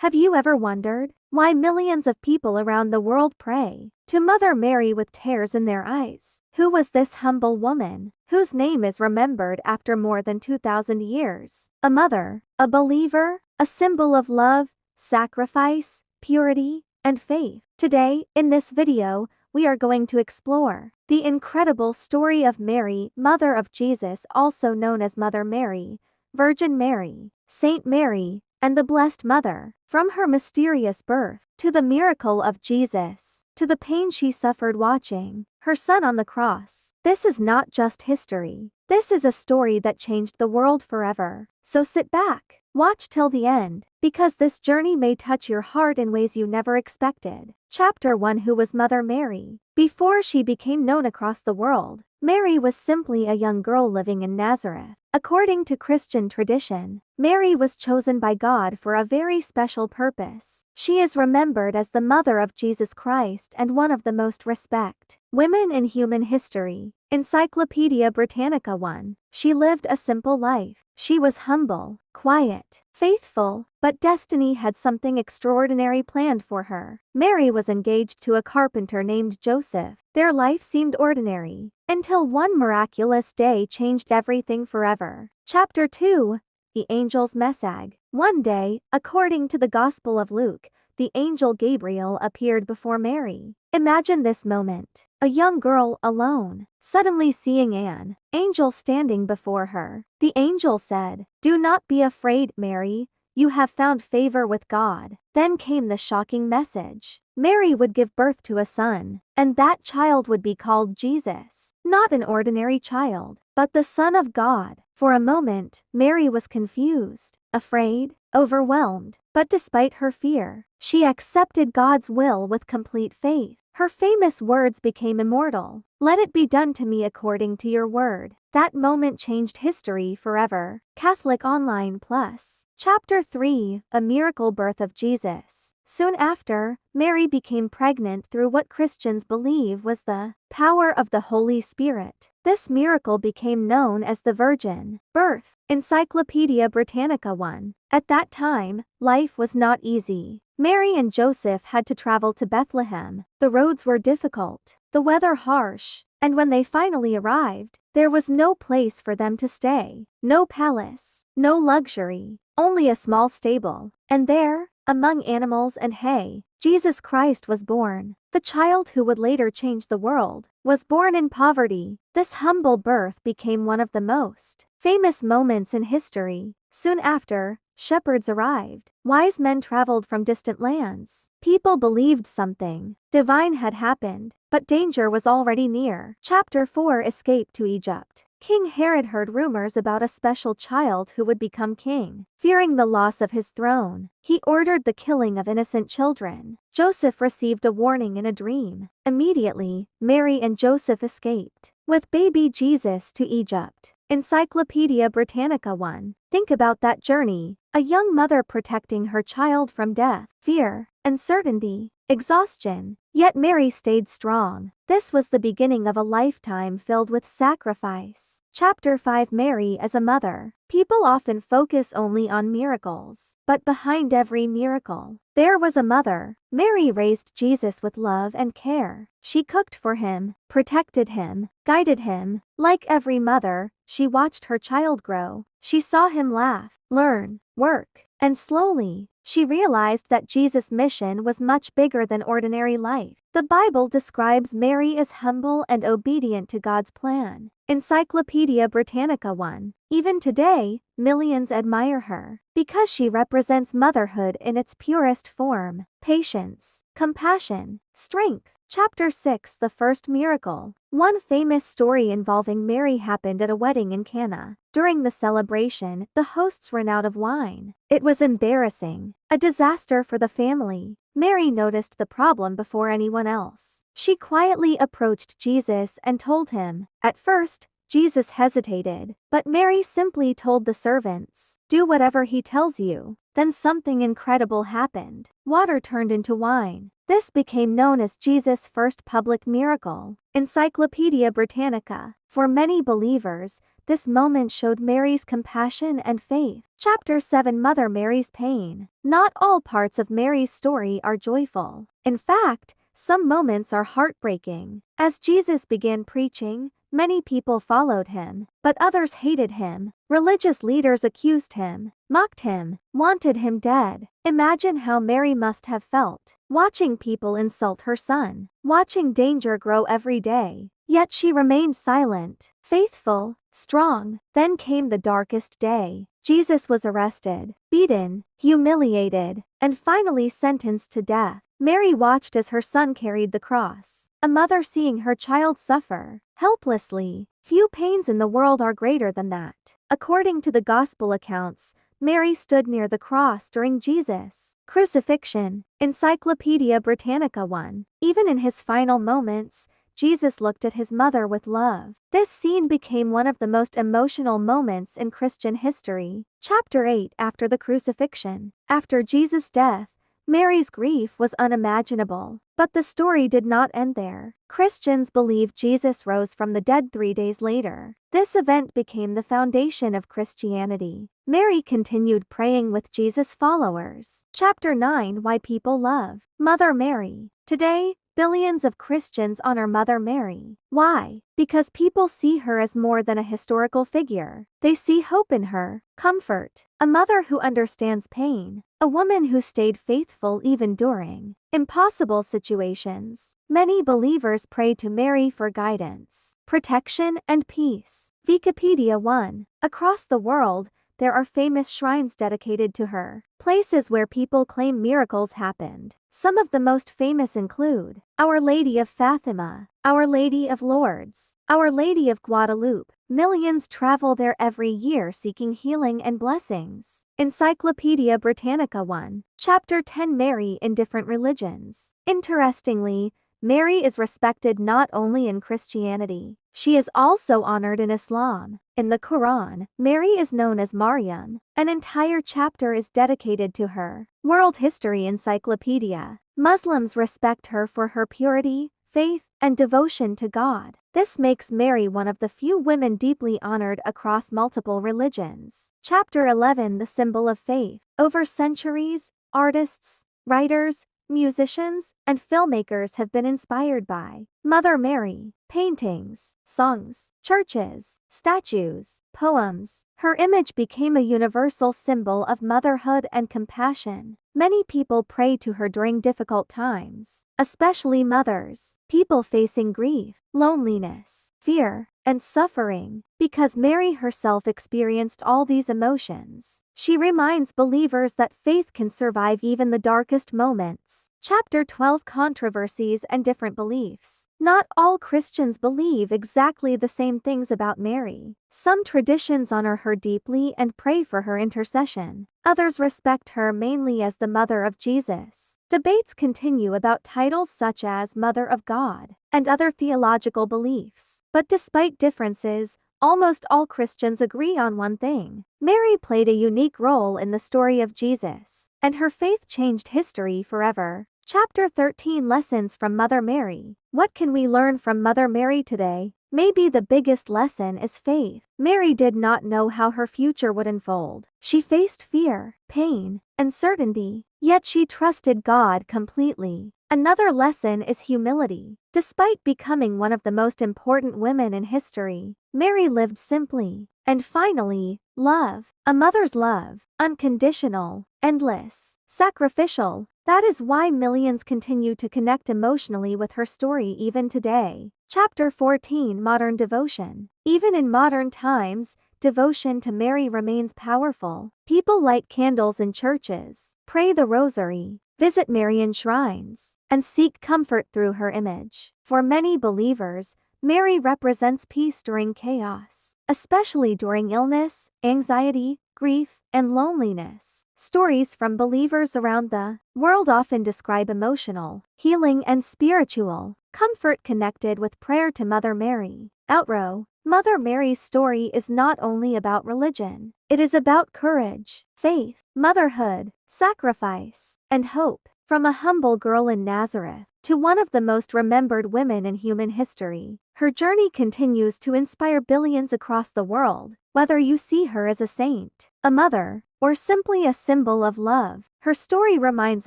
Have you ever wondered why millions of people around the world pray to Mother Mary with tears in their eyes? Who was this humble woman, whose name is remembered after more than 2,000 years? A mother, a believer, a symbol of love, sacrifice, purity, and faith. Today, in this video, we are going to explore the incredible story of Mary, Mother of Jesus, also known as Mother Mary, Virgin Mary, Saint Mary, and the Blessed Mother. From her mysterious birth, to the miracle of Jesus, to the pain she suffered watching her son on the cross. This is not just history. This is a story that changed the world forever. So sit back, watch till the end, because this journey may touch your heart in ways you never expected. Chapter 1. Who was Mother Mary? Before she became known across the world, Mary was simply a young girl living in Nazareth. According to Christian tradition, Mary was chosen by God for a very special purpose. She is remembered as the mother of Jesus Christ and one of the most respected women in human history. Encyclopedia Britannica 1. She lived a simple life. She was humble, quiet, faithful, but destiny had something extraordinary planned for her. Mary was engaged to a carpenter named Joseph. Their life seemed ordinary, until one miraculous day changed everything forever. Chapter 2. The Angel's Message. One day, according to the Gospel of Luke, the angel Gabriel appeared before Mary. Imagine this moment. A young girl alone, suddenly seeing an angel standing before her. The angel said, "Do not be afraid, Mary. You have found favor with God." Then came the shocking message. Mary would give birth to a son, and that child would be called Jesus. Not an ordinary child, but the Son of God. For a moment, Mary was confused, afraid, overwhelmed, but despite her fear, she accepted God's will with complete faith. Her famous words became immortal. "Let it be done to me according to your word." That moment changed history forever. Catholic Online Plus. Chapter 3. A Miracle Birth of Jesus. Soon after, Mary became pregnant through what Christians believe was the power of the Holy Spirit. This miracle became known as the Virgin Birth. Encyclopedia Britannica 1. At that time, life was not easy. Mary and Joseph had to travel to Bethlehem. The roads were difficult, the weather harsh, and when they finally arrived, there was no place for them to stay. No palace, no luxury, only a small stable. And there, among animals and hay, Jesus Christ was born. The child who would later change the world was born in poverty. This humble birth became one of the most famous moments in history. Soon after, shepherds arrived. Wise men traveled from distant lands. People believed something divine had happened, but danger was already near. Chapter 4. Escape to Egypt. King Herod heard rumors about a special child who would become king. Fearing the loss of his throne, he ordered the killing of innocent children. Joseph received a warning in a dream. Immediately, Mary and Joseph escaped with baby Jesus to Egypt. Encyclopedia Britannica 1. Think about that journey. A young mother protecting her child from death, fear, uncertainty, exhaustion. Yet Mary stayed strong. This was the beginning of a lifetime filled with sacrifice. Chapter 5. Mary as a mother. People often focus only on miracles, but behind every miracle, there was a mother. Mary raised Jesus with love and care. She cooked for him, protected him, guided him. Like every mother, she watched her child grow. She saw him laugh, learn, work, and slowly, she realized that Jesus' mission was much bigger than ordinary life. The Bible describes Mary as humble and obedient to God's plan. Encyclopedia Britannica 1. Even today, millions admire her because she represents motherhood in its purest form: patience, compassion, strength. Chapter 6. The First Miracle. One famous story involving Mary happened at a wedding in Cana. During the celebration, the hosts ran out of wine. It was embarrassing, a disaster for the family. Mary noticed the problem before anyone else. She quietly approached Jesus and told him. At first, Jesus hesitated, but Mary simply told the servants, "Do whatever he tells you." Then something incredible happened. Water turned into wine. This became known as Jesus' first public miracle. Encyclopedia Britannica. For many believers, this moment showed Mary's compassion and faith. Chapter 7 Mother Mary's Pain. Not all parts of Mary's story are joyful. In fact, some moments are heartbreaking. As Jesus began preaching, many people followed him, but others hated him. Religious leaders accused him, mocked him, wanted him dead. Imagine how Mary must have felt, watching people insult her son, watching danger grow every day. Yet she remained silent, faithful, strong. Then came the darkest day. Jesus was arrested, beaten, humiliated, and finally sentenced to death. Mary watched as her son carried the cross. A mother seeing her child suffer helplessly. Few pains in the world are greater than that. According to the gospel accounts, Mary stood near the cross during Jesus' crucifixion. Encyclopedia Britannica 1. Even in his final moments, Jesus looked at his mother with love. This scene became one of the most emotional moments in Christian history. Chapter 8 After the Crucifixion. After Jesus' death, Mary's grief was unimaginable. But the story did not end there. Christians believe Jesus rose from the dead 3 days later. This event became the foundation of Christianity. Mary continued praying with Jesus' followers. Chapter 9 Why People Love Mother Mary. Today, billions of Christians honor Mother Mary. Why? Because people see her as more than a historical figure. They see hope in her, comfort, a mother who understands pain, a woman who stayed faithful even during impossible situations. Many believers pray to Mary for guidance, protection, and peace. Wikipedia 1. Across the world, there are famous shrines dedicated to her, places where people claim miracles happened. Some of the most famous include Our Lady of Fatima, Our Lady of Lourdes, Our Lady of Guadalupe. Millions travel there every year seeking healing and blessings. Encyclopedia Britannica 1. Chapter 10 Mary in Different Religions. Interestingly, Mary is respected not only in Christianity, she is also honored in Islam. In the Quran, Mary is known as Maryam. An entire chapter is dedicated to her. World History Encyclopedia. Muslims respect her for her purity, faith, and devotion to God. This makes Mary one of the few women deeply honored across multiple religions. Chapter 11 The Symbol of Faith. Over centuries, artists, writers, musicians, and filmmakers have been inspired by Mother Mary. Paintings, songs, churches, statues, poems. Her image became a universal symbol of motherhood and compassion. Many people pray to her during difficult times, especially mothers, people facing grief, loneliness, fear, and suffering. Because Mary herself experienced all these emotions, she reminds believers that faith can survive even the darkest moments. Chapter 12 Controversies and Different Beliefs. Not all Christians believe exactly the same things about Mary. Some traditions honor her deeply and pray for her intercession. Others respect her mainly as the mother of Jesus. Debates continue about titles such as Mother of God and other theological beliefs. But despite differences, almost all Christians agree on one thing. Mary played a unique role in the story of Jesus, and her faith changed history forever. Chapter 13 Lessons from Mother Mary. What can we learn from Mother Mary today? Maybe the biggest lesson is faith. Mary did not know how her future would unfold. She faced fear, pain, uncertainty, yet she trusted God completely. Another lesson is humility. Despite becoming one of the most important women in history, Mary lived simply. And finally, love. A mother's love, unconditional, endless, sacrificial. That is why millions continue to connect emotionally with her story even today. Chapter 14 Modern Devotion. Even in modern times, devotion to Mary remains powerful. People light candles in churches, pray the rosary, visit Marian shrines, and seek comfort through her image. For many believers, Mary represents peace during chaos, especially during illness, anxiety, grief, and loneliness. Stories from believers around the world often describe emotional, healing, and spiritual comfort connected with prayer to Mother Mary. Outro. Mother Mary's story is not only about religion. It is about courage, faith, motherhood, sacrifice, and hope. From a humble girl in Nazareth to one of the most remembered women in human history, her journey continues to inspire billions across the world. Whether you see her as a saint, a mother, or simply a symbol of love, her story reminds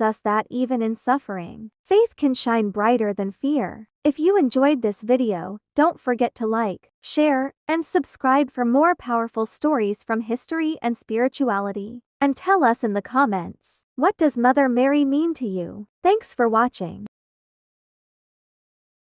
us that even in suffering, faith can shine brighter than fear. If you enjoyed this video, don't forget to like, share, and subscribe for more powerful stories from history and spirituality. And tell us in the comments, what does Mother Mary mean to you? Thanks for watching.